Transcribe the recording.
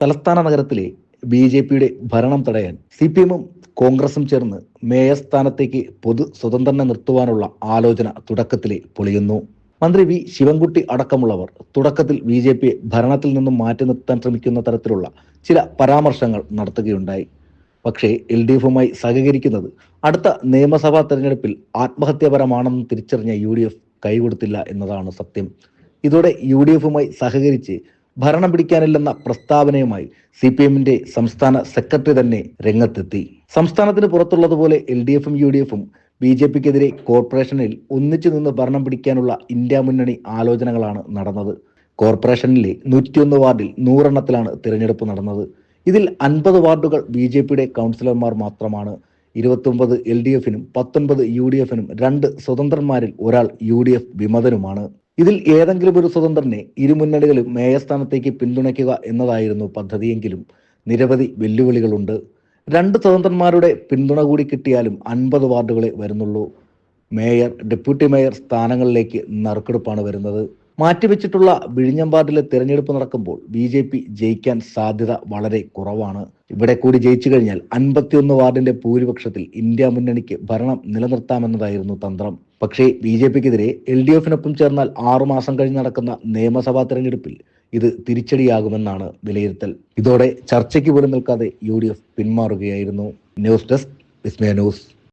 തലസ്ഥാന നഗരത്തിലെ ബി.ജെ.പിയുടെ ഭരണം തടയാൻ സി.പി.എമ്മും കോൺഗ്രസും ചേർന്ന് മേയർ സ്ഥാനത്തേക്ക് പൊതു സ്വതന്ത്രനെ നിർത്തുവാനുള്ള ആലോചന തുടക്കത്തിലെ പൊളിയുന്നു. മന്ത്രി വി ശിവൻകുട്ടി അടക്കമുള്ളവർ തുടക്കത്തിൽ ബി.ജെ.പിയെ ഭരണത്തിൽ നിന്നും മാറ്റി നിർത്താൻ ശ്രമിക്കുന്ന തരത്തിലുള്ള ചില പരാമർശങ്ങൾ നടത്തുകയുണ്ടായി. പക്ഷേ എൽ.ഡി.എഫുമായി സഹകരിക്കുന്നത് അടുത്ത നിയമസഭാ തെരഞ്ഞെടുപ്പിൽ ആത്മഹത്യാപരമാണെന്ന് തിരിച്ചറിഞ്ഞ യു.ഡി.എഫ് കൈകൊടുത്തില്ല എന്നതാണ് സത്യം. ഇതോടെ യു.ഡി.എഫുമായി സഹകരിച്ച് ഭരണം പിടിക്കാനില്ലെന്ന പ്രസ്താവനയുമായി സി.പി.എമ്മിന്റെ സംസ്ഥാന സെക്രട്ടറി തന്നെ രംഗത്തെത്തി. സംസ്ഥാനത്തിന് പുറത്തുള്ളതുപോലെ എൽ.ഡി.എഫും യു.ഡി.എഫും ബി.ജെ.പിക്കെതിരെ കോർപ്പറേഷനിൽ ഒന്നിച്ചു നിന്ന് ഭരണം പിടിക്കാനുള്ള ഇന്ത്യ മുന്നണി ആലോചനകളാണ് നടന്നത്. കോർപ്പറേഷനിലെ 101 വാർഡിൽ 100 എണ്ണത്തിലാണ് തിരഞ്ഞെടുപ്പ് നടന്നത്. ഇതിൽ 50 വാർഡുകൾ ബി.ജെ.പിയുടെ കൗൺസിലർമാർ മാത്രമാണ്. 29 എൽ.ഡി.എഫിനും 19 യു.ഡി.എഫിനും 2 സ്വതന്ത്രന്മാരിൽ ഒരാൾ യു.ഡി.എഫ് വിമതനുമാണ്. ഇതിൽ ഏതെങ്കിലും ഒരു സ്വതന്ത്രനെ ഇരുമുന്നണികളും മേയർ സ്ഥാനത്തേക്ക് പിന്തുണയ്ക്കുക എന്നതായിരുന്നു പദ്ധതിയെങ്കിലും നിരവധി വെല്ലുവിളികളുണ്ട്. 2 സ്വതന്ത്രന്മാരുടെ പിന്തുണ കൂടി കിട്ടിയാലും 50 വാർഡുകളെ വരുന്നുള്ളൂ. മേയർ, ഡെപ്യൂട്ടി മേയർ സ്ഥാനങ്ങളിലേക്ക് നറുക്കെടുപ്പാണ് വരുന്നത്. മാറ്റിവെച്ചിട്ടുള്ള വിഴിഞ്ഞം വാർഡിലെ തിരഞ്ഞെടുപ്പ് നടക്കുമ്പോൾ ബി.ജെ.പി ജയിക്കാൻ സാധ്യത വളരെ കുറവാണ്. ഇവിടെ കൂടി ജയിച്ചു കഴിഞ്ഞാൽ 51 വാർഡിന്റെ ഭൂരിപക്ഷത്തിൽ ഇന്ത്യ മുന്നണിക്ക് ഭരണം നിലനിർത്താമെന്നതായിരുന്നു തന്ത്രം. പക്ഷേ ബി.ജെ.പിക്കെതിരെ എൽ.ഡി.എഫിനൊപ്പം ചേർന്നാൽ 6 മാസം കഴിഞ്ഞ് നടക്കുന്ന നിയമസഭാ തെരഞ്ഞെടുപ്പിൽ ഇത് തിരിച്ചടിയാകുമെന്നാണ് വിലയിരുത്തൽ. ഇതോടെ ചർച്ചയ്ക്ക് പോലും നിൽക്കാതെ യു.ഡി.എഫ് പിന്മാറുകയായിരുന്നു. ന്യൂസ് ഡെസ്ക് വിസ്മയ ന്യൂസ്.